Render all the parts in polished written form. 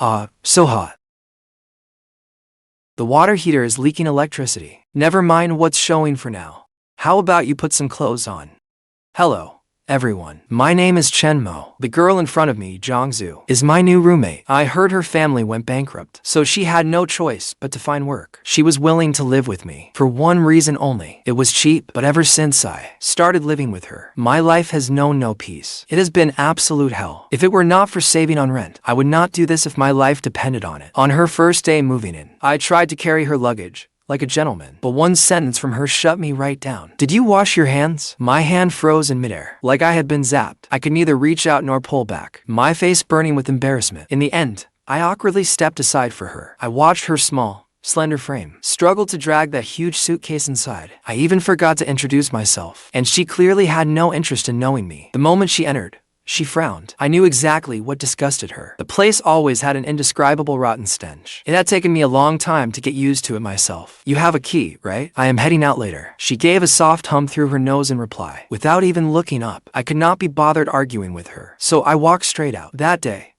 So hot. The water heater is leaking electricity. Never mind what's showing for now. How about you put some clothes on? Hello, everyone. My name is Chen Mo. The girl in front of me, Jiang, is my new roommate. I heard her family went bankrupt, so she had no choice but to find work. She was willing to live with me for one reason only. It was cheap, but ever since I started living with her, my life has known no peace. It has been absolute hell. If it were not for saving on rent, I would not do this if my life depended on it. On her first day moving in, I tried to carry her luggage like a gentleman, but one sentence from her shut me right down. Did you wash your hands? My hand froze in midair, like I had been zapped. I could neither reach out nor pull back, my face burning with embarrassment. In the end, I awkwardly stepped aside for her. I watched her small, slender frame struggle to drag that huge suitcase inside. I even forgot to introduce myself, and she clearly had no interest in knowing me. The moment she entered, she frowned. I knew exactly what disgusted her. The place always had an indescribable rotten stench. It had taken me a long time to get used to it myself. You have a key, right? I am heading out later. She gave a soft hum through her nose in reply. Without even looking up, I could not be bothered arguing with her, so I walked straight out. That day,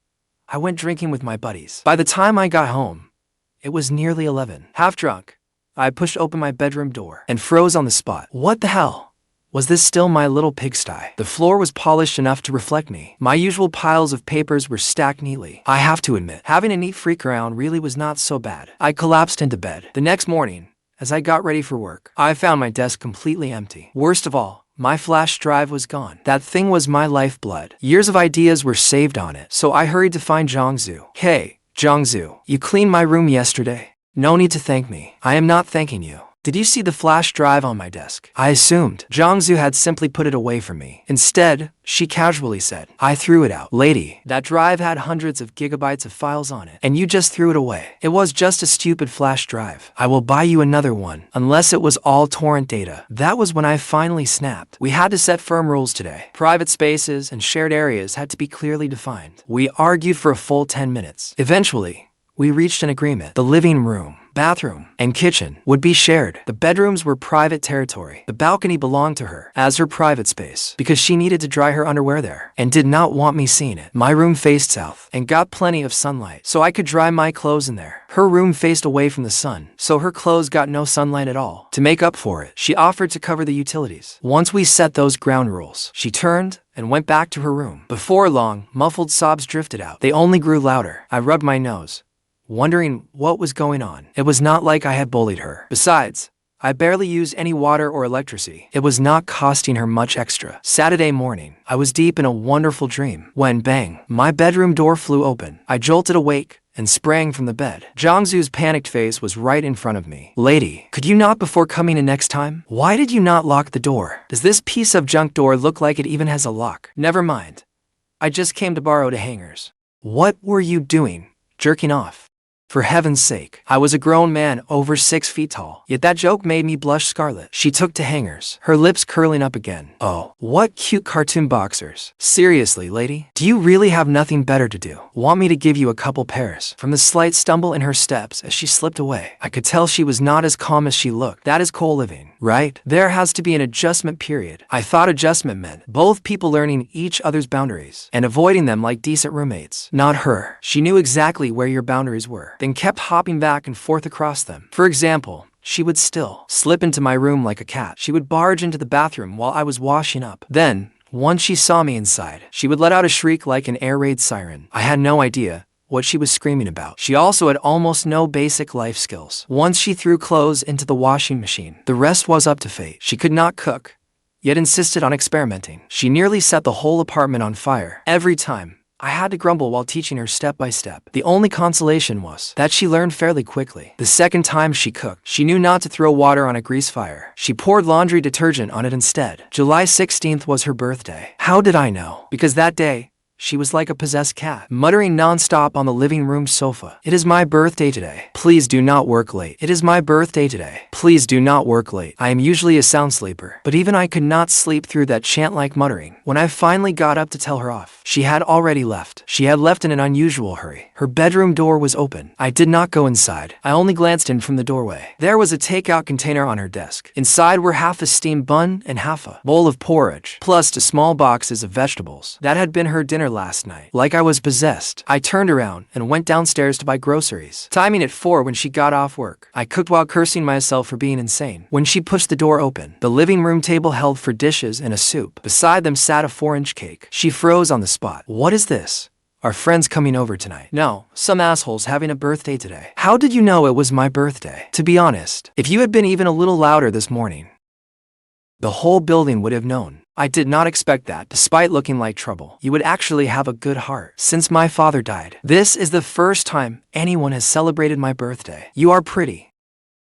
I went drinking with my buddies. By the time I got home, it was nearly 11. Half drunk, I pushed open my bedroom door and froze on the spot. What the hell? Was this still my little pigsty? The floor was polished enough to reflect me. My usual piles of papers were stacked neatly. I have to admit, having a neat freak around really was not so bad. I collapsed into bed. The next morning, as I got ready for work, I found my desk completely empty. Worst of all, my flash drive was gone. That thing was my lifeblood. Years of ideas were saved on it, so I hurried to find Jiang. Hey, Jiang, you cleaned my room yesterday. No need to thank me. I am not thanking you. Did you see the flash drive on my desk? I assumed Jiang had simply put it away from me. Instead, she casually said, I threw it out. Lady, that drive had hundreds of gigabytes of files on it, and you just threw it away. It was just a stupid flash drive. I will buy you another one, unless it was all torrent data. That was when I finally snapped. We had to set firm rules today. Private spaces and shared areas had to be clearly defined. We argued for a full 10 minutes. Eventually, we reached an agreement. The living room, bathroom, and kitchen would be shared. The bedrooms were private territory. The balcony belonged to her as her private space because she needed to dry her underwear there and did not want me seeing it. My room faced south and got plenty of sunlight, so I could dry my clothes in there. Her room faced away from the sun, so her clothes got no sunlight at all. To make up for it, she offered to cover the utilities. Once we set those ground rules, she turned and went back to her room. Before long, muffled sobs drifted out. They only grew louder. I rubbed my nose, wondering what was going on. It was not like I had bullied her. Besides, I barely used any water or electricity. It was not costing her much extra. Saturday morning, I was deep in a wonderful dream when, bang, my bedroom door flew open. I jolted awake and sprang from the bed. Jiang's panicked face was right in front of me. Lady, could you knock before coming in next time? Why did you not lock the door? Does this piece of junk door look like it even has a lock? Never mind. I just came to borrow the hangers. What were you doing? Jerking off? For heaven's sake, I was a grown man over 6 feet tall, yet that joke made me blush scarlet. She took to hangers, her lips curling up again. Oh, what cute cartoon boxers. Seriously, lady, do you really have nothing better to do? Want me to give you a couple pairs? From the slight stumble in her steps as she slipped away, I could tell she was not as calm as she looked. That is co-living, right? There has to be an adjustment period. I thought adjustment meant both people learning each other's boundaries and avoiding them like decent roommates. Not her. She knew exactly where your boundaries were, then kept hopping back and forth across them. For example, she would still slip into my room like a cat. She would barge into the bathroom while I was washing up. Then, once she saw me inside, she would let out a shriek like an air raid siren. I had no idea what she was screaming about. She also had almost no basic life skills. Once she threw clothes into the washing machine, the rest was up to fate. She could not cook, yet insisted on experimenting. She nearly set the whole apartment on fire. Every time, I had to grumble while teaching her step by step. The only consolation was that she learned fairly quickly. The second time she cooked, she knew not to throw water on a grease fire. She poured laundry detergent on it instead. July 16th was her birthday. How did I know? Because that day, she was like a possessed cat, muttering nonstop on the living room sofa. It is my birthday today. Please do not work late. It is my birthday today. Please do not work late. I am usually a sound sleeper, but even I could not sleep through that chant-like muttering. When I finally got up to tell her off, she had already left. She had left in an unusual hurry. Her bedroom door was open. I did not go inside. I only glanced in from the doorway. There was a takeout container on her desk. Inside were half a steamed bun and half a bowl of porridge, plus 2 small boxes of vegetables. That had been her dinner there last night, like I was possessed. I turned around and went downstairs to buy groceries, timing it 4 when she got off work. I cooked while cursing myself for being insane. When she pushed the door open, the living room table held for dishes and a soup. Beside them sat a 4-inch cake. She froze on the spot. What is this? Are friends coming over tonight? No, some asshole's having a birthday today. How did you know it was my birthday? To be honest, if you had been even a little louder this morning, the whole building would have known. I did not expect that, despite looking like trouble. You would actually have a good heart. Since my father died, this is the first time anyone has celebrated my birthday. You are pretty,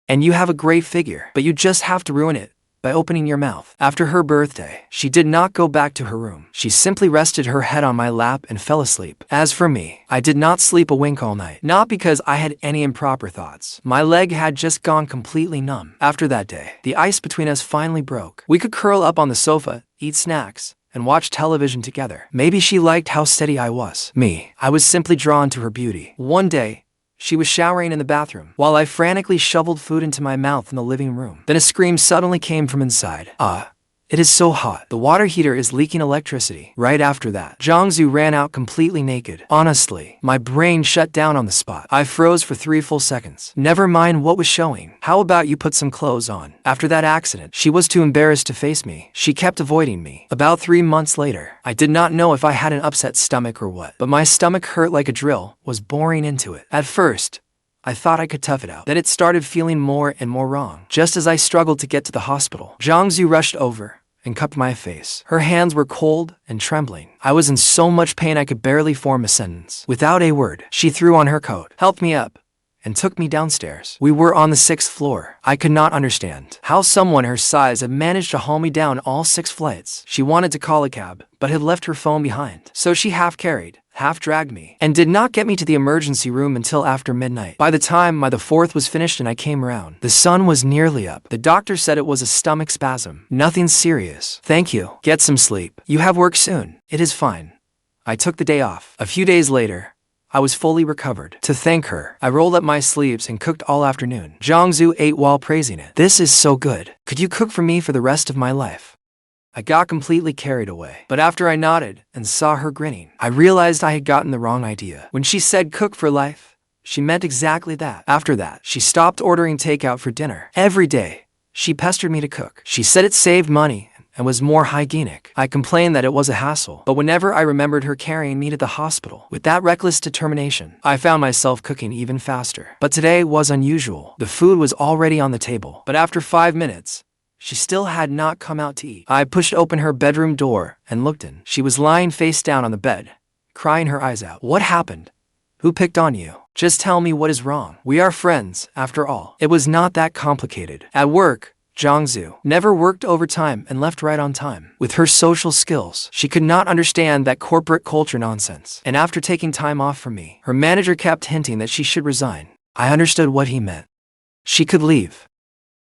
and you have a great figure, but you just have to ruin it by opening your mouth. After her birthday, she did not go back to her room. She simply rested her head on my lap and fell asleep. As for me, I did not sleep a wink all night. Not because I had any improper thoughts. My leg had just gone completely numb. After that day, the ice between us finally broke. We could curl up on the sofa, eat snacks, and watch television together. Maybe she liked how steady I was. Me, I was simply drawn to her beauty. One day, she was showering in the bathroom, while I frantically shoveled food into my mouth in the living room. Then a scream suddenly came from inside. It is so hot. The water heater is leaking electricity. Right after that, Jiang ran out completely naked. Honestly, my brain shut down on the spot. I froze for 3 full seconds. Never mind what was showing. How about you put some clothes on? After that accident, she was too embarrassed to face me. She kept avoiding me. About 3 months later, I did not know if I had an upset stomach or what, but my stomach hurt like a drill was boring into it. At first, I thought I could tough it out. Then it started feeling more and more wrong. Just as I struggled to get to the hospital, Jiang rushed over and cupped my face. Her hands were cold and trembling. I was in so much pain I could barely form a sentence. Without a word, she threw on her coat, helped me up, and took me downstairs. We were on the 6th floor. I could not understand how someone her size had managed to haul me down all 6 flights. She wanted to call a cab, but had left her phone behind. So she half-carried, half-dragged me, and did not get me to the emergency room until after midnight. By the time the 4th was finished and I came around, the sun was nearly up. The doctor said it was a stomach spasm. Nothing serious. Thank you. Get some sleep. You have work soon. It is fine. I took the day off. A few days later, I was fully recovered. To thank her, I rolled up my sleeves and cooked all afternoon. Jiang ate while praising it. This is so good. Could you cook for me for the rest of my life? I got completely carried away. But after I nodded and saw her grinning, I realized I had gotten the wrong idea. When she said cook for life, she meant exactly that. After that, she stopped ordering takeout for dinner. Every day, she pestered me to cook. She said it saved money and was more hygienic. I complained that it was a hassle, but whenever I remembered her carrying me to the hospital with that reckless determination, I found myself cooking even faster. But today was unusual. The food was already on the table, but after 5 minutes, she still had not come out to eat. I pushed open her bedroom door and looked in. She was lying face down on the bed, crying her eyes out. What happened? Who picked on you? Just tell me what is wrong. We are friends, after all. It was not that complicated. At work, Jiang never worked overtime and left right on time. With her social skills, she could not understand that corporate culture nonsense. And after taking time off from me, her manager kept hinting that she should resign. I understood what he meant. She could leave.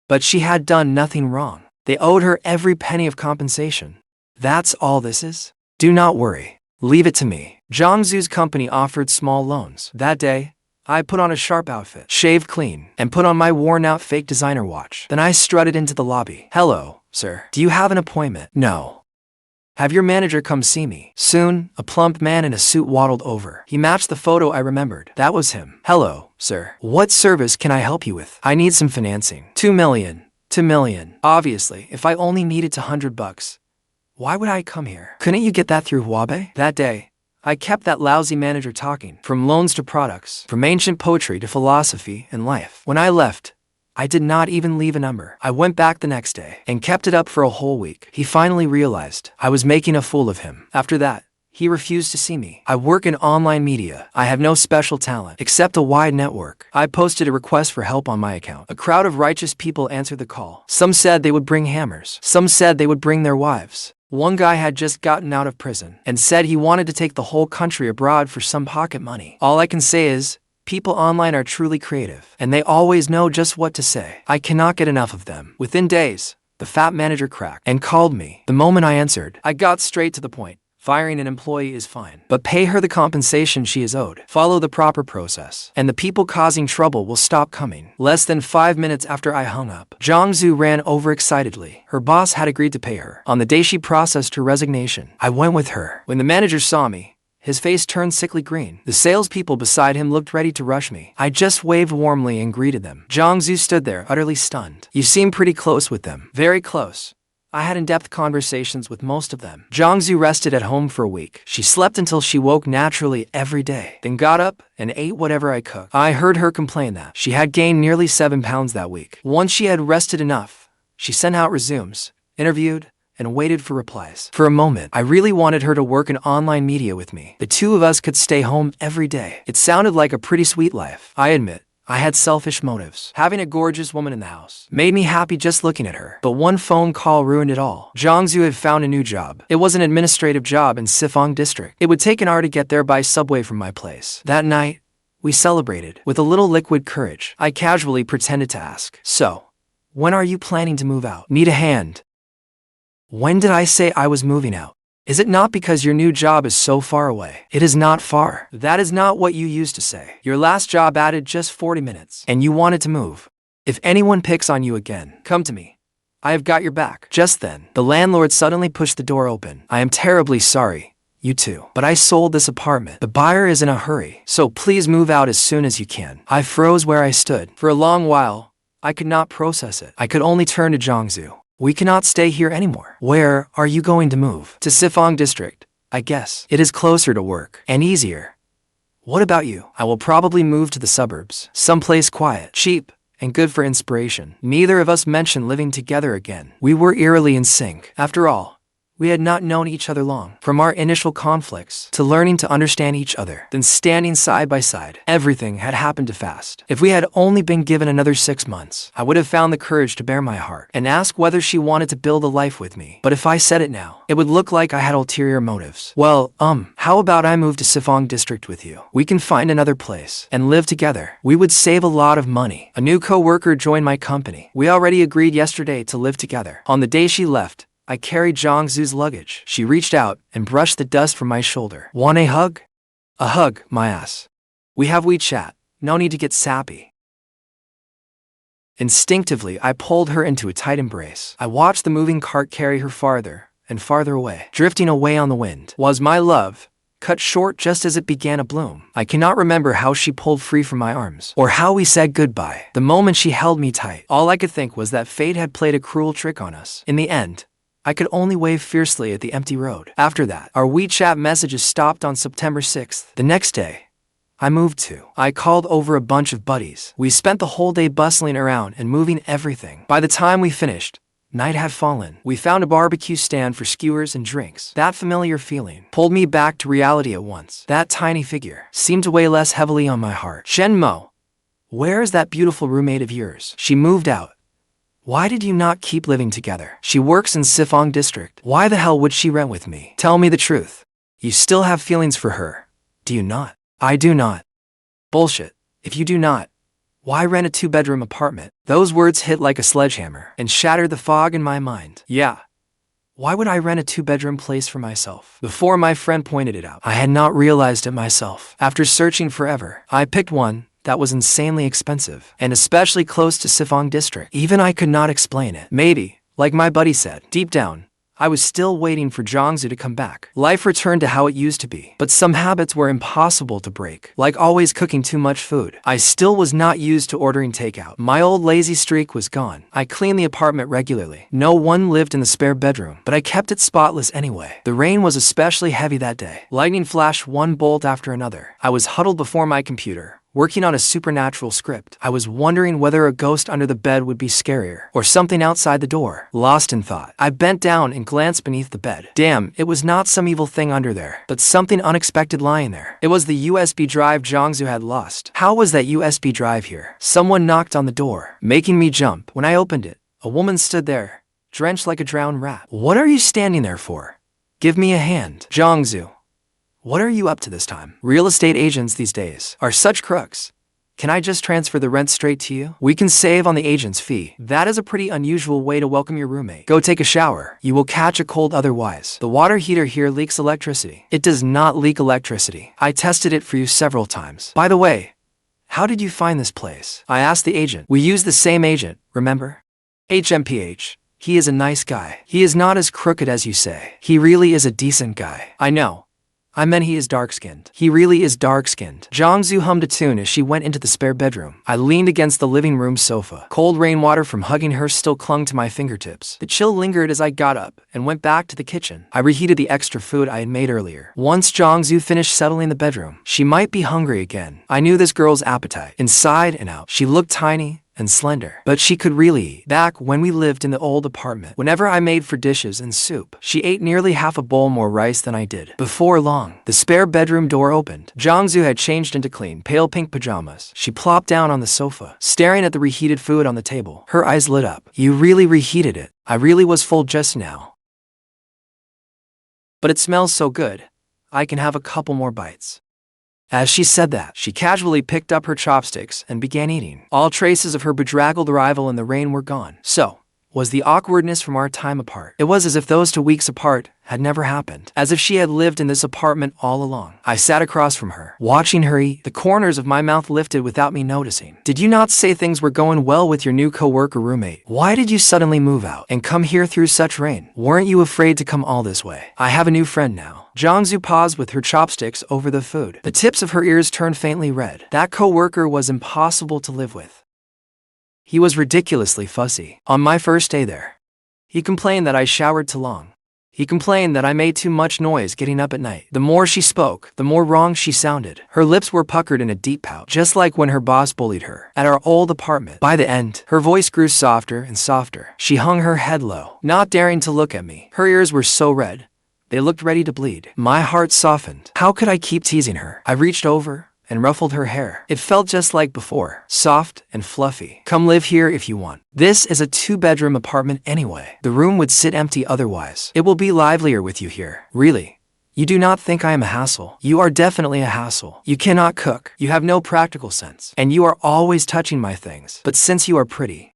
But she had done nothing wrong. They owed her every penny of compensation. That's all this is? Do not worry. Leave it to me. Jiang's company offered small loans. That day, I put on a sharp outfit, shaved clean, and put on my worn-out fake designer watch. Then I strutted into the lobby. Hello, sir. Do you have an appointment? No. Have your manager come see me. Soon, a plump man in a suit waddled over. He matched the photo I remembered. That was him. Hello, sir. What service can I help you with? I need some financing. 2 million. 2 million. Obviously, if I only needed $100, why would I come here? Couldn't you get that through Huawei? That day, I kept that lousy manager talking, from loans to products, from ancient poetry to philosophy and life. When I left, I did not even leave a number. I went back the next day and kept it up for a whole week. He finally realized I was making a fool of him. After that, he refused to see me. I work in online media. I have no special talent, except a wide network. I posted a request for help on my account. A crowd of righteous people answered the call. Some said they would bring hammers. Some said they would bring their wives. One guy had just gotten out of prison and said he wanted to take the whole country abroad for some pocket money. All I can say is, people online are truly creative, and they always know just what to say. I cannot get enough of them. Within days, the fat manager cracked and called me. The moment I answered, I got straight to the point. Firing an employee is fine, but pay her the compensation she is owed. Follow the proper process, and the people causing trouble will stop coming. Less than 5 minutes after I hung up, Jiang ran overexcitedly. Her boss had agreed to pay her. On the day she processed her resignation, I went with her. When the manager saw me, His face turned sickly green. The salespeople beside him looked ready to rush me. I just waved warmly and greeted them. Jiang stood there, utterly stunned. You seem pretty close with them. Very close. I had in-depth conversations with most of them. Jiang rested at home for a week. She slept until she woke naturally every day, then got up and ate whatever I cooked. I heard her complain that she had gained nearly 7 pounds that week. Once she had rested enough, she sent out resumes, interviewed, and waited for replies. For a moment, I really wanted her to work in online media with me. The two of us could stay home every day. It sounded like a pretty sweet life. I admit, I had selfish motives. Having a gorgeous woman in the house made me happy just looking at her. But one phone call ruined it all. Jiang had found a new job. It was an administrative job in Sifang district. It would take an hour to get there by subway from my place. That night, we celebrated. With a little liquid courage, I casually pretended to ask, "So, when are you planning to move out? Need a hand?" When did I say I was moving out? Is it not because your new job is so far away? It is not far. That is not what you used to say. Your last job added just 40 minutes, and you wanted to move. If anyone picks on you again, come to me. I have got your back. Just then, the landlord suddenly pushed the door open. I am terribly sorry. You too. But I sold this apartment. The buyer is in a hurry, so please move out as soon as you can. I froze where I stood. For a long while, I could not process it. I could only turn to Jiang. We cannot stay here anymore. Where are you going to move? To Sifang district, I guess. It is closer to work and easier. What about you? I will probably move to the suburbs. Someplace quiet, cheap, and good for inspiration. Neither of us mentioned living together again. We were eerily in sync. After all, we had not known each other long. From our initial conflicts to learning to understand each other, then standing side by side, everything had happened too fast. If we had only been given another 6 months, I would have found the courage to bare my heart and ask whether she wanted to build a life with me. But if I said it now, it would look like I had ulterior motives. Well, how about I move to Sifang district with you? We can find another place and live together. We would save a lot of money. A new co-worker joined my company. We already agreed yesterday to live together. On the day she left, I carried Jiang's luggage. She reached out and brushed the dust from my shoulder. Want a hug? A hug, my ass. We have WeChat. No need to get sappy. Instinctively, I pulled her into a tight embrace. I watched the moving cart carry her farther and farther away, drifting away on the wind. Was my love cut short just as it began to bloom? I cannot remember how she pulled free from my arms, or how we said goodbye. The moment she held me tight, all I could think was that fate had played a cruel trick on us. In the end, I could only wave fiercely at the empty road. After that, our WeChat messages stopped on September 6th. The next day, I moved too. I called over a bunch of buddies. We spent the whole day bustling around and moving everything. By the time we finished, night had fallen. We found a barbecue stand for skewers and drinks. That familiar feeling pulled me back to reality at once. That tiny figure seemed to weigh less heavily on my heart. Chen Mo, where is that beautiful roommate of yours? She moved out. Why did you not keep living together? She works in Sifang district. Why the hell would she rent with me? Tell me the truth. You still have feelings for her, do you not? I do not. Bullshit. If you do not, why rent a 2-bedroom apartment? Those words hit like a sledgehammer and shattered the fog in my mind. Yeah. Why would I rent a 2-bedroom place for myself? Before my friend pointed it out, I had not realized it myself. After searching forever, I picked one that was insanely expensive, and especially close to Sifang district. Even I could not explain it. Maybe, like my buddy said, deep down, I was still waiting for Jiang to come back. Life returned to how it used to be, but some habits were impossible to break, like always cooking too much food. I still was not used to ordering takeout. My old lazy streak was gone. I cleaned the apartment regularly. No one lived in the spare bedroom, but I kept it spotless anyway. The rain was especially heavy that day. Lightning flashed one bolt after another. I was huddled before my computer, working on a supernatural script. I was wondering whether a ghost under the bed would be scarier, or something outside the door. Lost in thought, I bent down and glanced beneath the bed. Damn, it was not some evil thing under there, but something unexpected lying there. It was the USB drive Jiang had lost. How was that USB drive here? Someone knocked on the door, making me jump. When I opened it, a woman stood there, drenched like a drowned rat. What are you standing there for? Give me a hand. Jiang. What are you up to this time? Real estate agents these days are such crooks. Can I just transfer the rent straight to you? We can save on the agent's fee. That is a pretty unusual way to welcome your roommate. Go take a shower. You will catch a cold otherwise. The water heater here leaks electricity. It does not leak electricity. I tested it for you several times. By the way, how did you find this place? I asked the agent. We use the same agent, remember? HMPH. He is a nice guy. He is not as crooked as you say. He really is a decent guy. I know. I meant he is dark-skinned. He really is dark-skinned. Jiang hummed a tune as she went into the spare bedroom. I leaned against the living room sofa. Cold rainwater from hugging her still clung to my fingertips. The chill lingered as I got up and went back to the kitchen. I reheated the extra food I had made earlier. Once Jiang finished settling the bedroom, she might be hungry again. I knew this girl's appetite, inside and out. She looked tiny and slender, but she could really eat. Back when we lived in the old apartment, whenever I made for dishes and soup, she ate nearly half a bowl more rice than I did. Before long, the spare bedroom door opened. Jiang had changed into clean, pale pink pajamas. She plopped down on the sofa, staring at the reheated food on the table. Her eyes lit up. You really reheated it. I really was full just now. But it smells so good. I can have a couple more bites. As she said that, she casually picked up her chopsticks and began eating. All traces of her bedraggled arrival in the rain were gone. So, was the awkwardness from our time apart. It was as if those 2 weeks apart had never happened. As if she had lived in this apartment all along. I sat across from her, watching her eat, the corners of my mouth lifted without me noticing. Did you not say things were going well with your new co-worker roommate? Why did you suddenly move out and come here through such rain? Weren't you afraid to come all this way? I have a new friend now. Jiang paused with her chopsticks over the food. The tips of her ears turned faintly red. That co-worker was impossible to live with. He was ridiculously fussy. On my first day there, he complained that I showered too long. He complained that I made too much noise getting up at night. The more she spoke, the more wrong she sounded. Her lips were puckered in a deep pout, just like when her boss bullied her at our old apartment. By the end, her voice grew softer and softer. She hung her head low, not daring to look at me. Her ears were so red, they looked ready to bleed. My heart softened. How could I keep teasing her? I reached over and ruffled her hair. It felt just like before, soft and fluffy. Come live here if you want. This is a 2-bedroom apartment anyway. The room would sit empty otherwise. It will be livelier with you here. Really? You do not think I am a hassle? You are definitely a hassle. You cannot cook. You have no practical sense. And you are always touching my things. But since you are pretty,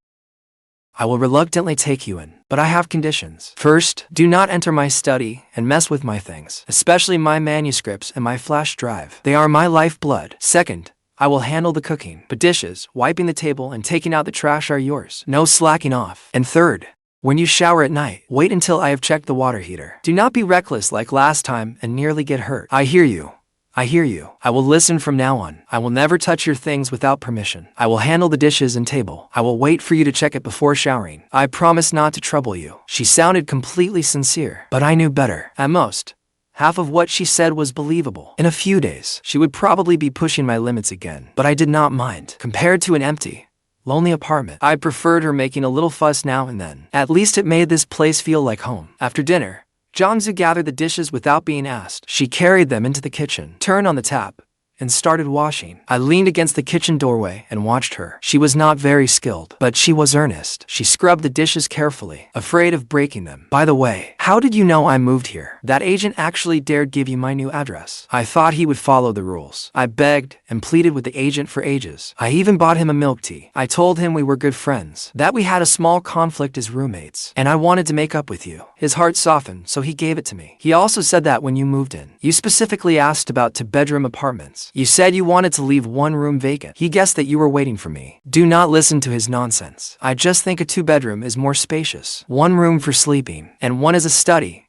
I will reluctantly take you in, but I have conditions. First, do not enter my study and mess with my things, especially my manuscripts and my flash drive. They are my lifeblood. Second, I will handle the cooking, but dishes, wiping the table, and taking out the trash are yours. No slacking off. And third, when you shower at night, wait until I have checked the water heater. Do not be reckless like last time and nearly get hurt. I hear you. I hear you. I will listen from now on. I will never touch your things without permission. I will handle the dishes and table. I will wait for you to check it before showering. I promise not to trouble you. She sounded completely sincere, but I knew better. At most, half of what she said was believable. In a few days, she would probably be pushing my limits again, but I did not mind. Compared to an empty, lonely apartment, I preferred her making a little fuss now and then. At least it made this place feel like home. After dinner, Jiang gathered the dishes without being asked. She carried them into the kitchen, turned on the tap, and started washing. I leaned against the kitchen doorway and watched her. She was not very skilled, but she was earnest. She scrubbed the dishes carefully, afraid of breaking them. By the way, how did you know I moved here? That agent actually dared give you my new address. I thought he would follow the rules. I begged and pleaded with the agent for ages. I even bought him a milk tea. I told him we were good friends, that we had a small conflict as roommates, and I wanted to make up with you. His heart softened, so he gave it to me. He also said that when you moved in, you specifically asked about 2-bedroom apartments. You said you wanted to leave 1 room vacant. He guessed that you were waiting for me. Do not listen to his nonsense. I just think a 2-bedroom is more spacious. 1 room for sleeping, and 1 is a study.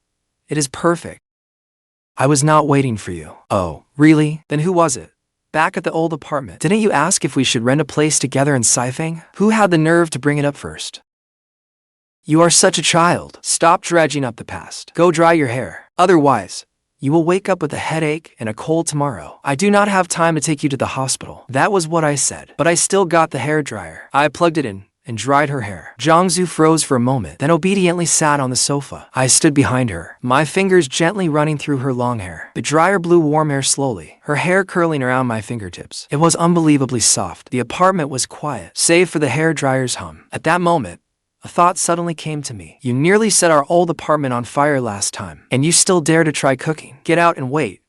It is perfect. I was not waiting for you. Oh, really? Then who was it? Back at the old apartment. Didn't you ask if we should rent a place together in Saifeng? Who had the nerve to bring it up first? You are such a child. Stop dredging up the past. Go dry your hair. Otherwise, you will wake up with a headache and a cold tomorrow. I do not have time to take you to the hospital. That was what I said. But I still got the hairdryer. I plugged it in and dried her hair. Jiang froze for a moment, then obediently sat on the sofa. I stood behind her, my fingers gently running through her long hair. The dryer blew warm air slowly, her hair curling around my fingertips. It was unbelievably soft. The apartment was quiet, save for the hairdryer's hum. At that moment, a thought suddenly came to me. You nearly set our old apartment on fire last time, and you still dare to try cooking. Get out and wait.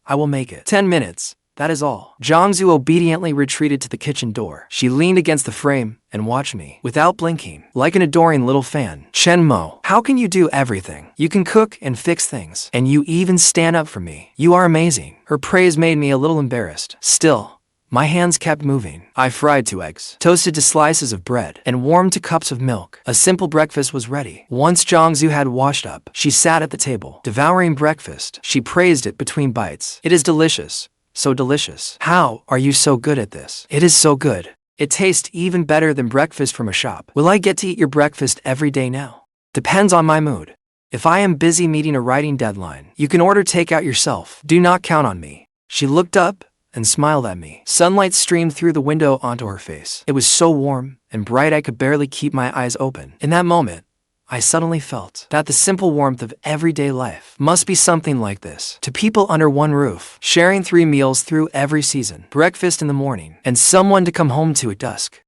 I will make it. 10 minutes. That is all. Jiang obediently retreated to the kitchen door. She leaned against the frame and watched me, without blinking, like an adoring little fan. Chen Mo, how can you do everything? You can cook and fix things, and you even stand up for me. You are amazing. Her praise made me a little embarrassed. Still, My hands kept moving. I fried 2 eggs, toasted to slices of bread, and warmed 2 cups of milk. A simple breakfast was ready. Once Jiangsu had washed up, she sat at the table, devouring breakfast. She praised it between bites. "It is delicious. So delicious. How are you so good at this? It is so good. It tastes even better than breakfast from a shop. Will I get to eat your breakfast every day now?" "Depends on my mood. If I am busy meeting a writing deadline, you can order takeout yourself. Do not count on me." She looked up and smiled at me. Sunlight streamed through the window onto her face. It was so warm and bright I could barely keep my eyes open. In that moment, I suddenly felt that the simple warmth of everyday life must be something like this. To people under one roof, sharing 3 meals through every season, breakfast in the morning, and someone to come home to at dusk.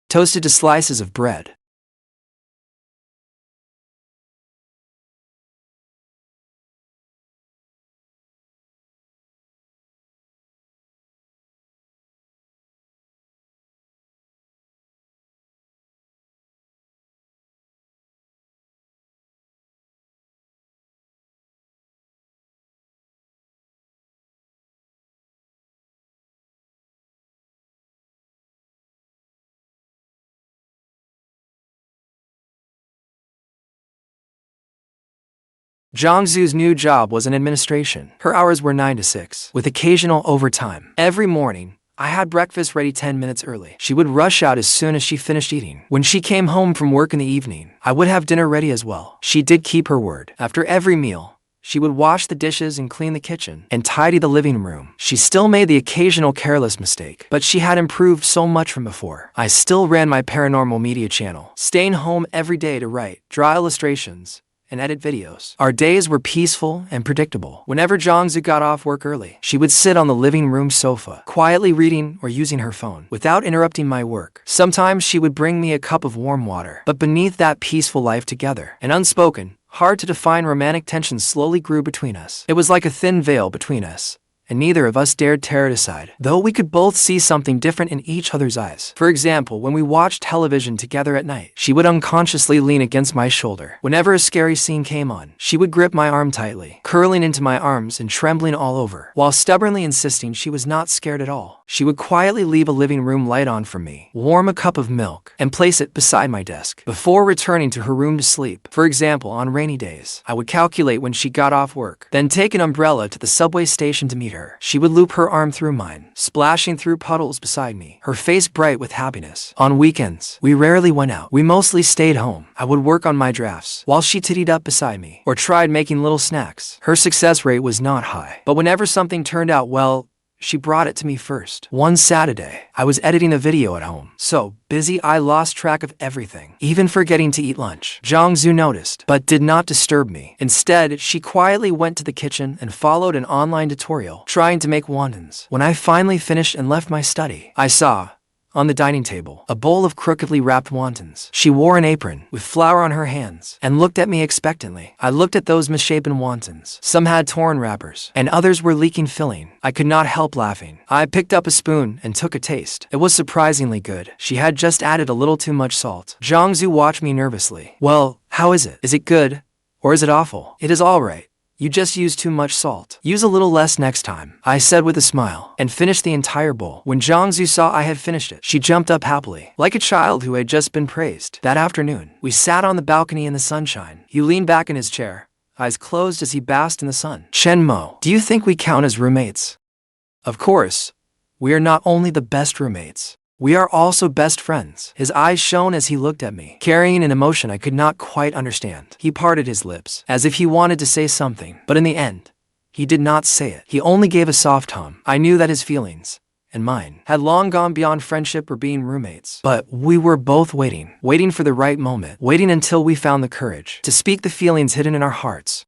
Toasted to slices of bread. Jiangsu's new job was in administration. Her hours were 9 to 6, with occasional overtime. Every morning, I had breakfast ready 10 minutes early. She would rush out as soon as she finished eating. When she came home from work in the evening, I would have dinner ready as well. She did keep her word. After every meal, she would wash the dishes and clean the kitchen and tidy the living room. She still made the occasional careless mistake, but she had improved so much from before. I still ran my paranormal media channel, staying home every day to write, draw illustrations, and edit videos. Our days were peaceful and predictable. Whenever Jiangsu got off work early, she would sit on the living room sofa, quietly reading or using her phone, without interrupting my work. Sometimes she would bring me a cup of warm water. But beneath that peaceful life together, an unspoken, hard to define romantic tension slowly grew between us. It was like a thin veil between us, and neither of us dared tear it aside, though we could both see something different in each other's eyes. For example, when we watched television together at night, she would unconsciously lean against my shoulder. Whenever a scary scene came on, she would grip my arm tightly, curling into my arms and trembling all over, while stubbornly insisting she was not scared at all. She would quietly leave a living room light on for me, warm a cup of milk, and place it beside my desk, before returning to her room to sleep. For example, on rainy days, I would calculate when she got off work, then take an umbrella to the subway station to meet her. She would loop her arm through mine, splashing through puddles beside me, her face bright with happiness. On weekends, we rarely went out. We mostly stayed home. I would work on my drafts, while she tittied up beside me, or tried making little snacks. Her success rate was not high, but whenever something turned out well, she brought it to me first. One Saturday, I was editing a video at home. So busy I lost track of everything, even forgetting to eat lunch. Jiangsu noticed, but did not disturb me. Instead, she quietly went to the kitchen and followed an online tutorial, trying to make wontons. When I finally finished and left my study, I saw, on the dining table, a bowl of crookedly wrapped wontons. She wore an apron, with flour on her hands, and looked at me expectantly. I looked at those misshapen wontons. Some had torn wrappers, and others were leaking filling. I could not help laughing. I picked up a spoon and took a taste. It was surprisingly good. She had just added a little too much salt. Jiangsu watched me nervously. "Well, how is it? Is it good? Or is it awful?" "It is all right. You just used too much salt. Use a little less next time," I said with a smile, and finished the entire bowl. When Jiangsu saw I had finished it, she jumped up happily, like a child who had just been praised. That afternoon, we sat on the balcony in the sunshine. He leaned back in his chair, eyes closed as he basked in the sun. "Chen Mo, do you think we count as roommates?" "Of course. We are not only the best roommates, we are also best friends." His eyes shone as he looked at me, carrying an emotion I could not quite understand. He parted his lips, as if he wanted to say something, but in the end, he did not say it. He only gave a soft hum. I knew that his feelings, and mine, had long gone beyond friendship or being roommates. But we were both waiting for the right moment, waiting until we found the courage to speak the feelings hidden in our hearts.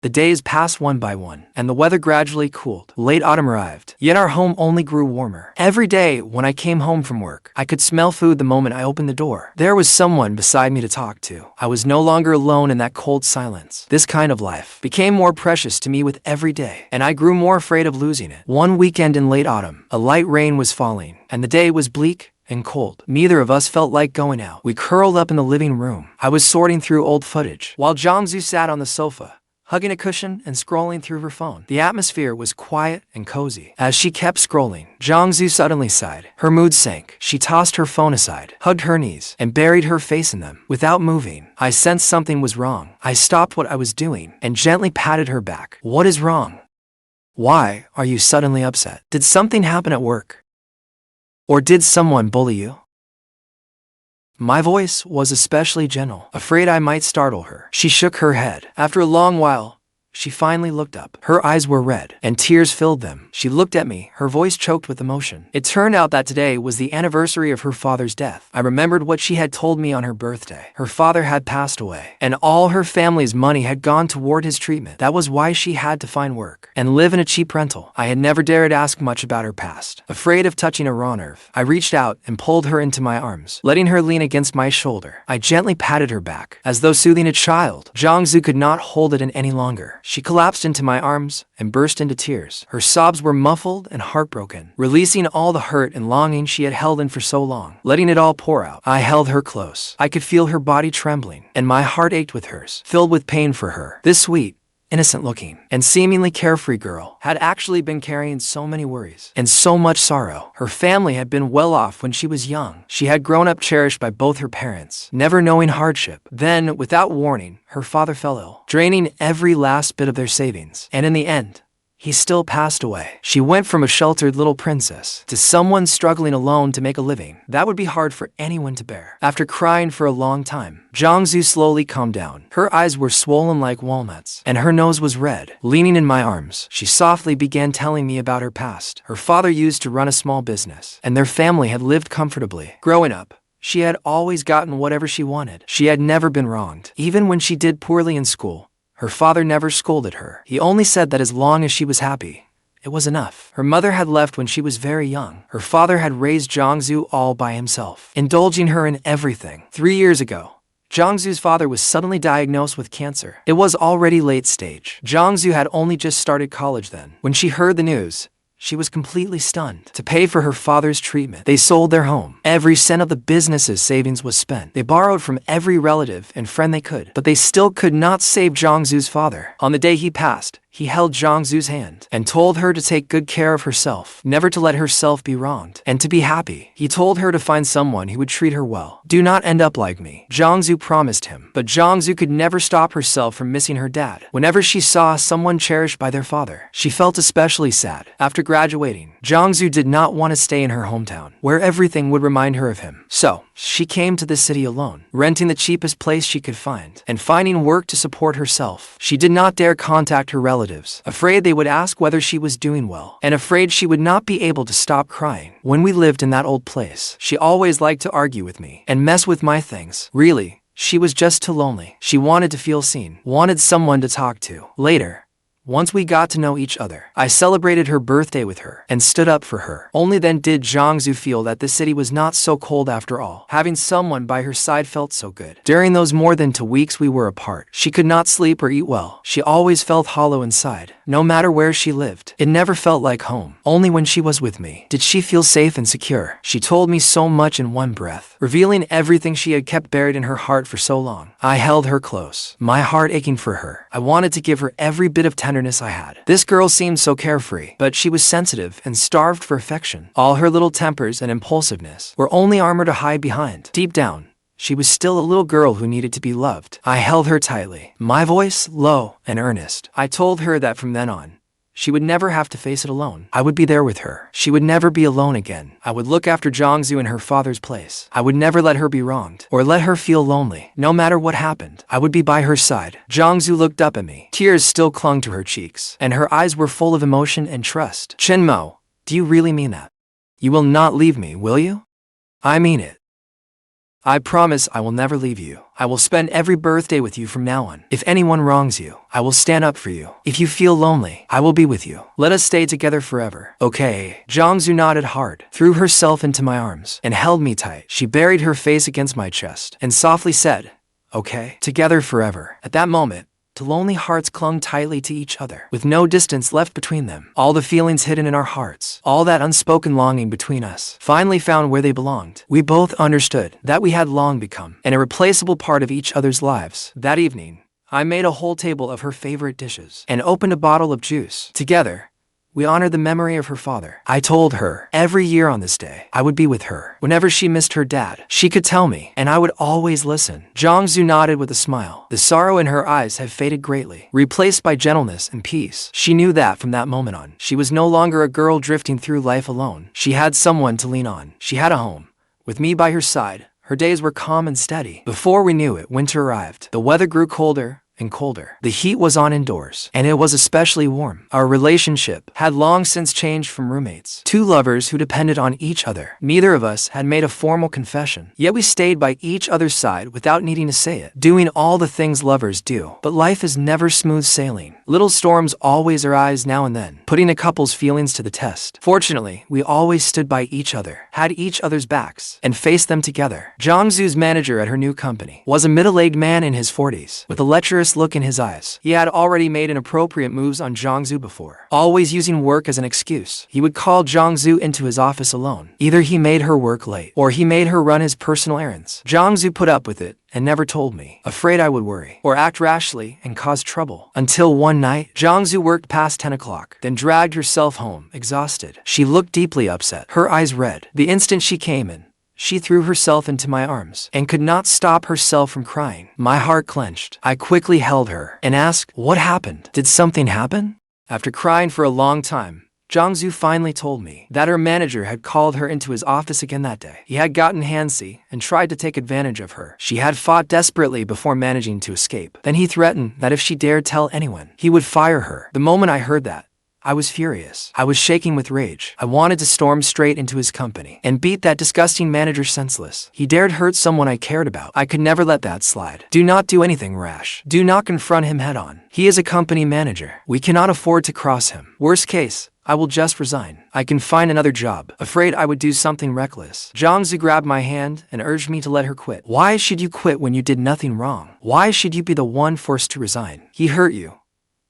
The days passed one by one, and the weather gradually cooled. Late autumn arrived, yet our home only grew warmer. Every day, when I came home from work, I could smell food the moment I opened the door. There was someone beside me to talk to. I was no longer alone in that cold silence. This kind of life became more precious to me with every day, and I grew more afraid of losing it. One weekend in late autumn, a light rain was falling, and the day was bleak and cold. Neither of us felt like going out. We curled up in the living room. I was sorting through old footage, while Jiang sat on the sofa, hugging a cushion and scrolling through her phone. The atmosphere was quiet and cozy. As she kept scrolling, Jiang suddenly sighed. Her mood sank. She tossed her phone aside, hugged her knees, and buried her face in them. Without moving, I sensed something was wrong. I stopped what I was doing and gently patted her back. What is wrong? Why are you suddenly upset? Did something happen at work? Or did someone bully you? My voice was especially gentle, afraid I might startle her. She shook her head. After a long while, she finally looked up. Her eyes were red, and tears filled them. She looked at me, her voice choked with emotion. It turned out that today was the anniversary of her father's death. I remembered what she had told me on her birthday. Her father had passed away, and all her family's money had gone toward his treatment. That was why she had to find work and live in a cheap rental. I had never dared ask much about her past, afraid of touching a raw nerve. I reached out and pulled her into my arms, letting her lean against my shoulder. I gently patted her back, as though soothing a child. Jiang could not hold it in any longer. She collapsed into my arms and burst into tears. Her sobs were muffled and heartbroken, releasing all the hurt and longing she had held in for so long, letting it all pour out. I held her close. I could feel her body trembling, and my heart ached with hers, filled with pain for her. This sweet, innocent-looking, and seemingly carefree girl had actually been carrying so many worries and so much sorrow. Her family had been well off when she was young. She had grown up cherished by both her parents, never knowing hardship. Then, without warning, her father fell ill, draining every last bit of their savings. And in the end, he still passed away. She went from a sheltered little princess to someone struggling alone to make a living. That would be hard for anyone to bear. After crying for a long time, Jiang slowly calmed down. Her eyes were swollen like walnuts, and her nose was red. Leaning in my arms, she softly began telling me about her past. Her father used to run a small business, and their family had lived comfortably. Growing up, she had always gotten whatever she wanted. She had never been wronged. Even when she did poorly in school, her father never scolded her. He only said that as long as she was happy, it was enough. Her mother had left when she was very young. Her father had raised Jiang all by himself, indulging her in everything. 3 years ago, Jiang's father was suddenly diagnosed with cancer. It was already late stage. Jiang had only just started college then. When she heard the news, she was completely stunned. To pay for her father's treatment, they sold their home. Every cent of the business's savings was spent. They borrowed from every relative and friend they could, but they still could not save Jiang's father. On the day he passed, he held Jiang's hand and told her to take good care of herself, never to let herself be wronged, and to be happy. He told her to find someone who would treat her well. Do not end up like me, Jiang promised him. But Jiang could never stop herself from missing her dad. Whenever she saw someone cherished by their father, she felt especially sad. After graduating, Jiang did not want to stay in her hometown, where everything would remind her of him. So, she came to the city alone, renting the cheapest place she could find, and finding work to support herself. She did not dare contact her relatives, afraid they would ask whether she was doing well, and afraid she would not be able to stop crying. When we lived in that old place, she always liked to argue with me and mess with my things. Really, she was just too lonely. She wanted to feel seen, wanted someone to talk to. Later, once we got to know each other, I celebrated her birthday with her and stood up for her. Only then did Jiang feel that the city was not so cold after all. Having someone by her side felt so good. During those more than 2 weeks we were apart, she could not sleep or eat well. She always felt hollow inside, no matter where she lived. It never felt like home. Only when she was with me did she feel safe and secure. She told me so much in one breath, revealing everything she had kept buried in her heart for so long. I held her close, my heart aching for her. I wanted to give her every bit of tenderness I had. This girl seemed so carefree, but she was sensitive and starved for affection. All her little tempers and impulsiveness were only armor to hide behind. Deep down, she was still a little girl who needed to be loved. I held her tightly, my voice low and earnest. I told her that from then on, she would never have to face it alone. I would be there with her. She would never be alone again. I would look after Jiang in her father's place. I would never let her be wronged or let her feel lonely. No matter what happened, I would be by her side. Jiang looked up at me. Tears still clung to her cheeks, and her eyes were full of emotion and trust. Chen Mo, do you really mean that? You will not leave me, will you? I mean it. I promise I will never leave you. I will spend every birthday with you from now on. If anyone wrongs you, I will stand up for you. If you feel lonely, I will be with you. Let us stay together forever. Okay. Jiangsu nodded hard, threw herself into my arms, and held me tight. She buried her face against my chest and softly said, "Okay, together forever." At that moment, the lonely hearts clung tightly to each other, with no distance left between them. All the feelings hidden in our hearts, all that unspoken longing between us, finally found where they belonged. We both understood that we had long become an irreplaceable part of each other's lives. That evening, I made a whole table of her favorite dishes and opened a bottle of juice. Together, we honored the memory of her father. I told her every year on this day, I would be with her. Whenever she missed her dad, she could tell me, and I would always listen. Jiangsu nodded with a smile. The sorrow in her eyes had faded greatly, replaced by gentleness and peace. She knew that from that moment on, she was no longer a girl drifting through life alone. She had someone to lean on. She had a home. With me by her side, her days were calm and steady. Before we knew it, winter arrived. The weather grew colder and colder. The heat was on indoors, and it was especially warm. Our relationship had long since changed from roommates, two lovers who depended on each other. Neither of us had made a formal confession, yet we stayed by each other's side without needing to say it, doing all the things lovers do. But life is never smooth sailing. Little storms always arise now and then, putting a couple's feelings to the test. Fortunately, we always stood by each other, had each other's backs, and faced them together. Jiangsu's manager at her new company was a middle-aged man in his 40s, with a lecherous look in his eyes. He had already made inappropriate moves on Jiangsu before, always using work as an excuse. He would call Jiangsu into his office alone. Either he made her work late, or he made her run his personal errands. Jiangsu put up with it and never told me, afraid I would worry or act rashly and cause trouble. Until one night, Jiangsu worked past 10 o'clock, then dragged herself home, exhausted. She looked deeply upset, her eyes red. The instant she came in, she threw herself into my arms and could not stop herself from crying. My heart clenched. I quickly held her and asked, "What happened? Did something happen?" After crying for a long time, Jiangsu finally told me that her manager had called her into his office again that day. He had gotten handsy and tried to take advantage of her. She had fought desperately before managing to escape. Then he threatened that if she dared tell anyone, he would fire her. The moment I heard that, I was furious. I was shaking with rage. I wanted to storm straight into his company and beat that disgusting manager senseless. He dared hurt someone I cared about. I could never let that slide. Do not do anything rash. Do not confront him head on. He is a company manager. We cannot afford to cross him. Worst case, I will just resign. I can find another job. Afraid I would do something reckless. Jiangsu grabbed my hand and urged me to let her quit. Why should you quit when you did nothing wrong? Why should you be the one forced to resign? He hurt you.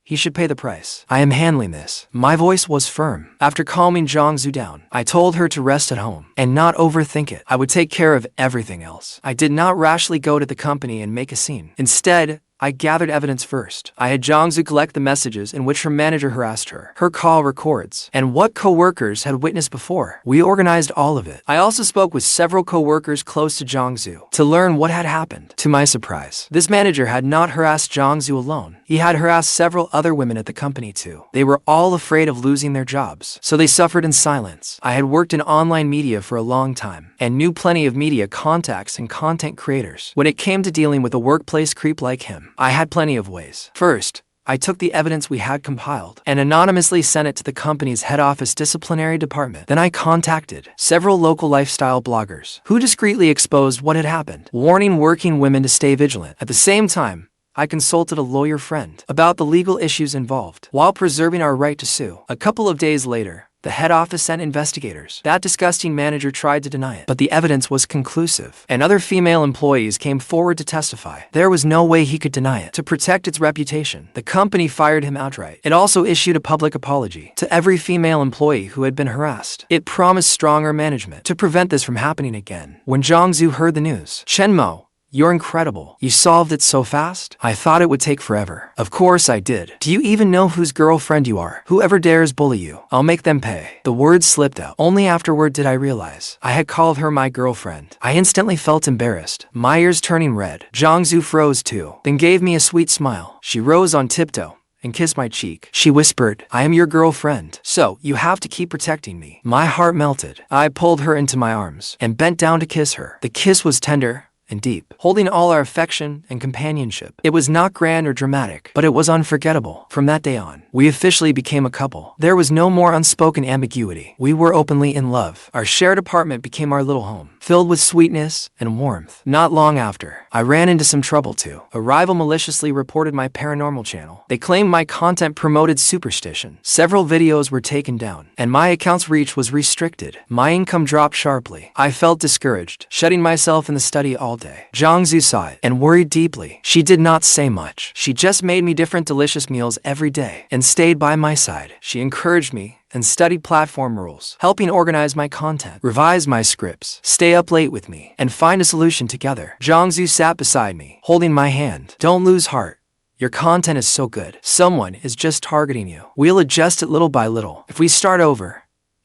He should pay the price. I am handling this. My voice was firm. After calming Jiangsu down, I told her to rest at home and not overthink it. I would take care of everything else. I did not rashly go to the company and make a scene. Instead, I gathered evidence first. I had Jiangsu collect the messages in which her manager harassed her, her call records, and what co-workers had witnessed before. We organized all of it. I also spoke with several co-workers close to Jiangsu to learn what had happened. To my surprise, this manager had not harassed Jiangsu alone. He had harassed several other women at the company too. They were all afraid of losing their jobs, so they suffered in silence. I had worked in online media for a long time and knew plenty of media contacts and content creators. When it came to dealing with a workplace creep like him, I had plenty of ways. First, I took the evidence we had compiled and anonymously sent it to the company's head office disciplinary department. Then I contacted several local lifestyle bloggers who discreetly exposed what had happened, warning working women to stay vigilant. At the same time, I consulted a lawyer friend about the legal issues involved while preserving our right to sue. A couple of days later, the head office sent investigators. That disgusting manager tried to deny it, but the evidence was conclusive, and other female employees came forward to testify. There was no way he could deny it. To protect its reputation, the company fired him outright. It also issued a public apology to every female employee who had been harassed. It promised stronger management to prevent this from happening again. When Jiangsu heard the news, "Chen Mo, you're incredible. You solved it so fast. I thought it would take forever." Of course I did. "Do you even know whose girlfriend you are? Whoever dares bully you, I'll make them pay." The words slipped out. Only afterward did I realize I had called her my girlfriend. I instantly felt embarrassed, my ears turning red. Jiangsu froze too, then gave me a sweet smile. She rose on tiptoe and kissed my cheek. She whispered, "I am your girlfriend, so you have to keep protecting me." My heart melted. I pulled her into my arms and bent down to kiss her. The kiss was tender and deep, holding all our affection and companionship. It was not grand or dramatic, but it was unforgettable. From that day on, we officially became a couple. There was no more unspoken ambiguity. We were openly in love. Our shared apartment became our little home. filled with sweetness and warmth. Not long after, I ran into some trouble too. A rival maliciously reported my paranormal channel. They claimed my content promoted superstition. Several videos were taken down, and my account's reach was restricted. My income dropped sharply. I felt discouraged, shutting myself in the study all day. Jiang saw it and worried deeply. She did not say much. She just made me different delicious meals every day and stayed by my side. She encouraged me and studied platform rules, helping organize my content, revise my scripts, stay up late with me, and find a solution together. Jiang sat beside me, holding my hand. Don't lose heart. Your content is so good. Someone is just targeting you. We'll adjust it little by little. If we start over,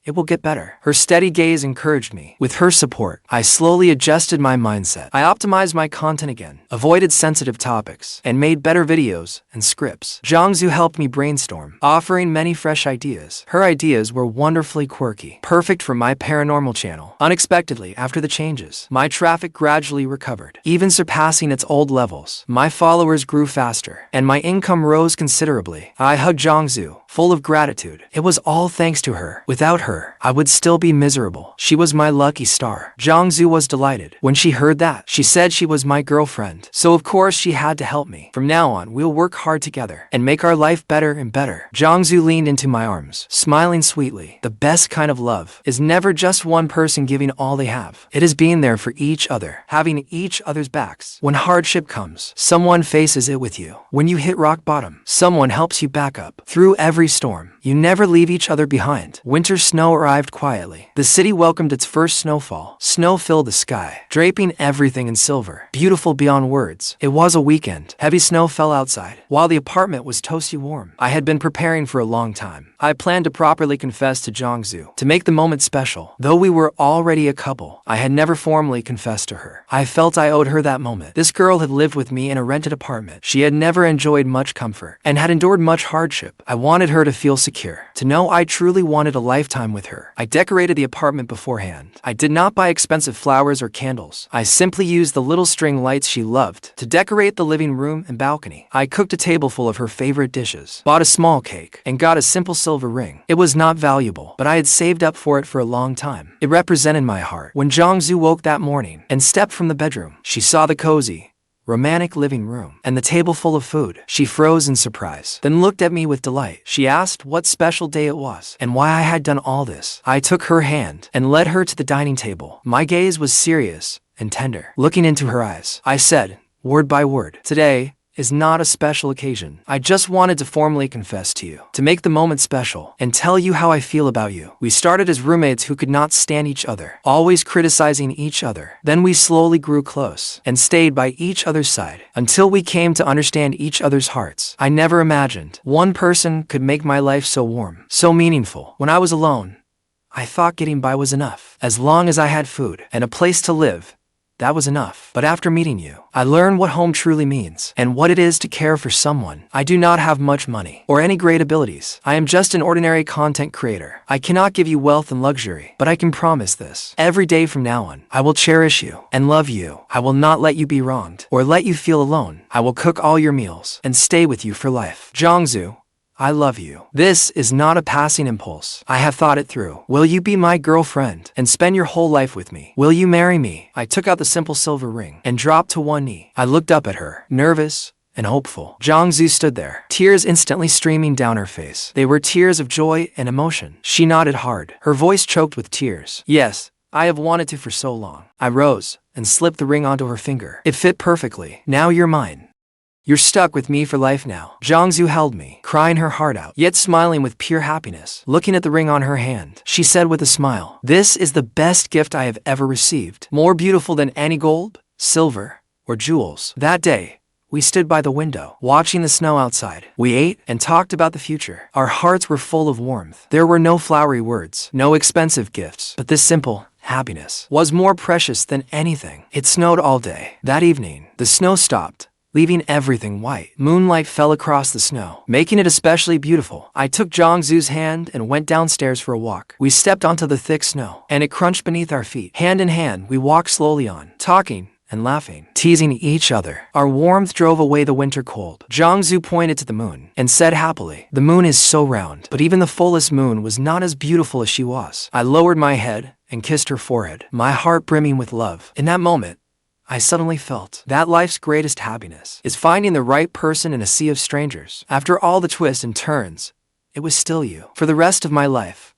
it will get better. Her steady gaze encouraged me. With her support, I slowly adjusted my mindset. I optimized my content again, avoided sensitive topics, and made better videos and scripts. Jiang helped me brainstorm, offering many fresh ideas. Her ideas were wonderfully quirky, perfect for my paranormal channel. Unexpectedly, after the changes, my traffic gradually recovered, even surpassing its old levels. My followers grew faster, and my income rose considerably. I hugged Jiang, full of gratitude. It was all thanks to her. Without her, I would still be miserable. She was my lucky star. Jiang was delighted. When she heard that, she said she was my girlfriend. So of course she had to help me. From now on, we'll work hard together and make our life better and better. Jiang leaned into my arms, smiling sweetly. The best kind of love is never just one person giving all they have. It is being there for each other, having each other's backs. When hardship comes, someone faces it with you. When you hit rock bottom, someone helps you back up. Through every storm, you never leave each other behind. Winter snow arrived quietly. The city welcomed its first snowfall. Snow filled the sky, draping everything in silver. Beautiful beyond words. It was a weekend. Heavy snow fell outside, while the apartment was toasty warm. I had been preparing for a long time. I planned to properly confess to Jiang to make the moment special. Though we were already a couple, I had never formally confessed to her. I felt I owed her that moment. This girl had lived with me in a rented apartment. She had never enjoyed much comfort and had endured much hardship. I wanted her to feel secure, to know I truly wanted a lifetime with her. I decorated the apartment beforehand. I did not buy expensive flowers or candles. I simply used the little string lights she loved to decorate the living room and balcony. I cooked a table full of her favorite dishes, bought a small cake, and got a simple silver ring. It was not valuable, but I had saved up for it for a long time. It represented my heart. When Jiang woke that morning and stepped from the bedroom, she saw the cozy, romantic living room and the table full of food. She froze in surprise, then looked at me with delight. She asked what special day it was and why I had done all this. I took her hand and led her to the dining table. My gaze was serious and tender. Looking into her eyes, I said, word by word, "Today is not a special occasion. I just wanted to formally confess to you, to make the moment special, and tell you how I feel about you." We started as roommates who could not stand each other, always criticizing each other. Then we slowly grew close and stayed by each other's side until we came to understand each other's hearts. I never imagined one person could make my life so warm, so meaningful. When I was alone, I thought getting by was enough. As long as I had food and a place to live, that was enough. But after meeting you, I learned what home truly means and what it is to care for someone. I do not have much money or any great abilities. I am just an ordinary content creator. I cannot give you wealth and luxury, but I can promise this. Every day from now on, I will cherish you and love you. I will not let you be wronged or let you feel alone. I will cook all your meals and stay with you for life. Jiang, I love you. This is not a passing impulse. I have thought it through. Will you be my girlfriend and spend your whole life with me? Will you marry me? I took out the simple silver ring and dropped to one knee. I looked up at her, nervous and hopeful. Jiang stood there, tears instantly streaming down her face. They were tears of joy and emotion. She nodded hard, her voice choked with tears. Yes, I have wanted to for so long. I rose and slipped the ring onto her finger. It fit perfectly. Now you're mine. You're stuck with me for life now. Jiang held me, crying her heart out, yet smiling with pure happiness. Looking at the ring on her hand, she said with a smile, "This is the best gift I have ever received. More beautiful than any gold, silver, or jewels." That day, we stood by the window, watching the snow outside. We ate and talked about the future. Our hearts were full of warmth. There were no flowery words, no expensive gifts, but this simple happiness was more precious than anything. It snowed all day. That evening, the snow stopped, leaving everything white. Moonlight fell across the snow, making it especially beautiful. I took Jiang's hand and went downstairs for a walk. We stepped onto the thick snow, and it crunched beneath our feet. Hand in hand, we walked slowly on, talking and laughing, teasing each other. Our warmth drove away the winter cold. Jiang pointed to the moon and said happily, "The moon is so round." But even the fullest moon was not as beautiful as she was. I lowered my head and kissed her forehead, my heart brimming with love. In that moment, I suddenly felt that life's greatest happiness is finding the right person in a sea of strangers. After all the twists and turns, it was still you. For the rest of my life,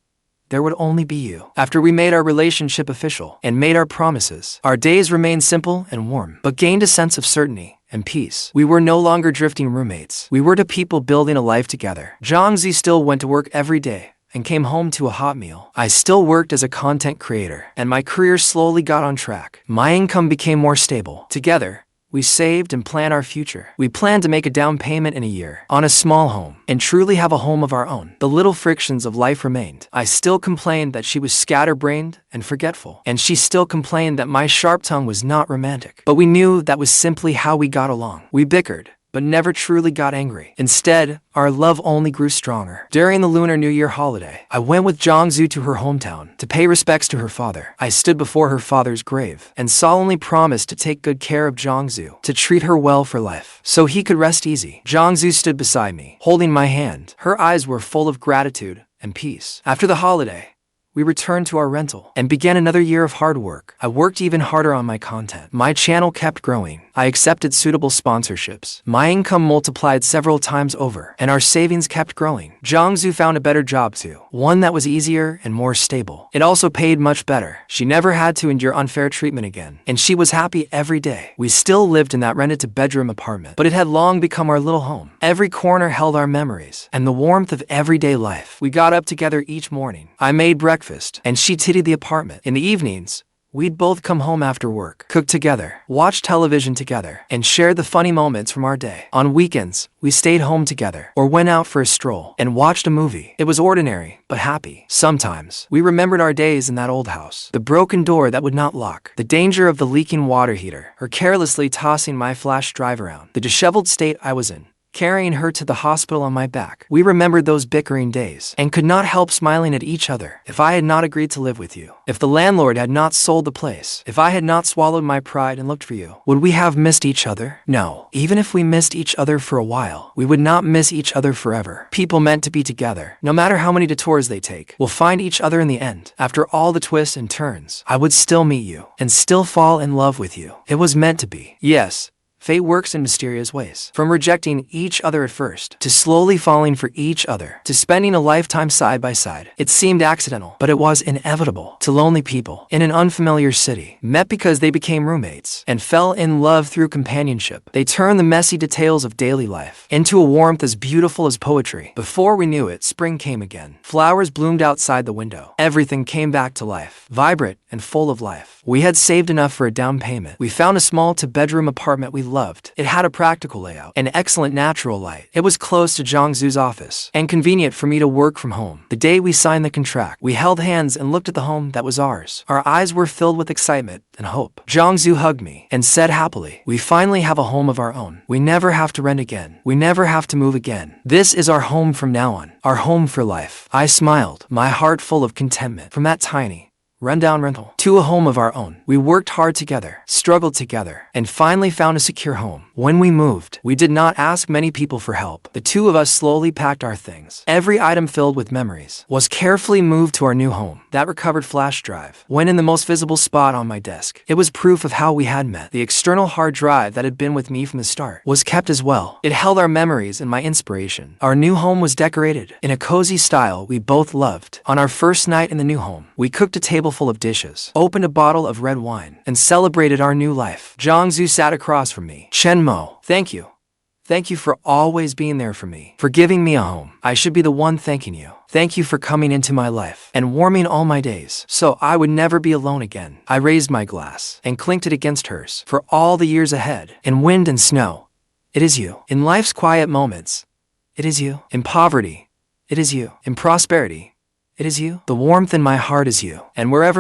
there would only be you. After we made our relationship official and made our promises, our days remained simple and warm, but gained a sense of certainty and peace. We were no longer drifting roommates. We were two people building a life together. Jiang still went to work every day and came home to a hot meal. I still worked as a content creator, and my career slowly got on track. My income became more stable. Together, we saved and planned our future. We planned to make a down payment in a year on a small home and truly have a home of our own. The little frictions of life remained. I still complained that she was scatterbrained and forgetful, and she still complained that my sharp tongue was not romantic. But we knew that was simply how we got along. We bickered, but never truly got angry. Instead, our love only grew stronger. During the Lunar New Year holiday, I went with Jiang to her hometown to pay respects to her father. I stood before her father's grave and solemnly promised to take good care of Jiang, to treat her well for life, so he could rest easy. Jiang stood beside me, holding my hand. Her eyes were full of gratitude and peace. After the holiday, we returned to our rental and began another year of hard work. I worked even harder on my content. My channel kept growing. I accepted suitable sponsorships. My income multiplied several times over, and our savings kept growing. Jiang found a better job too, one that was easier and more stable. It also paid much better. She never had to endure unfair treatment again, and she was happy every day. We still lived in that rented-to-bedroom apartment, but it had long become our little home. Every corner held our memories and the warmth of everyday life. We got up together each morning. I made breakfast, and she tidied the apartment. In the evenings, we'd both come home after work, cook together, watch television together, and share the funny moments from our day. On weekends, we stayed home together or went out for a stroll and watched a movie. It was ordinary, but happy. Sometimes, we remembered our days in that old house, the broken door that would not lock, the danger of the leaking water heater, her carelessly tossing my flash drive around, the disheveled state I was in, carrying her to the hospital on my back. We remembered those bickering days and could not help smiling at each other. If I had not agreed to live with you, if the landlord had not sold the place, if I had not swallowed my pride and looked for you, would we have missed each other? No. Even if we missed each other for a while, we would not miss each other forever. People meant to be together, no matter how many detours they take, will find each other in the end. After all the twists and turns, I would still meet you and still fall in love with you. It was meant to be. Yes, fate works in mysterious ways. From rejecting each other at first, to slowly falling for each other, to spending a lifetime side by side. It seemed accidental, but it was inevitable. To lonely people in an unfamiliar city, met because they became roommates and fell in love through companionship. They turned the messy details of daily life into a warmth as beautiful as poetry. Before we knew it, spring came again. Flowers bloomed outside the window. Everything came back to life, vibrant and full of life. We had saved enough for a down payment. We found a small two-bedroom apartment we loved. It had a practical layout and excellent natural light. It was close to Jiang's office and convenient for me to work from home. The day we signed the contract, we held hands and looked at the home that was ours. Our eyes were filled with excitement and hope. Jiang hugged me and said happily, "We finally have a home of our own. We never have to rent again. We never have to move again. This is our home from now on. Our home for life." I smiled, my heart full of contentment. From that tiny, rundown rental to a home of our own, we worked hard together, struggled together, and finally found a secure home. When we moved, we did not ask many people for help. The two of us slowly packed our things. Every item filled with memories was carefully moved to our new home. That recovered flash drive went in the most visible spot on my desk. It was proof of how we had met. The external hard drive that had been with me from the start was kept as well. It held our memories and my inspiration. Our new home was decorated in a cozy style we both loved. On our first night in the new home, we cooked a table full of dishes, opened a bottle of red wine, and celebrated our new life. Jiang sat across from me. "Chen Mo, thank you. Thank you for always being there for me, for giving me a home. I should be the one thanking you. Thank you for coming into my life and warming all my days, so I would never be alone again." I raised my glass and clinked it against hers. "For all the years ahead, in wind and snow, it is you. In life's quiet moments, it is you. In poverty, it is you. In prosperity, it is you. The warmth in my heart is you. And wherever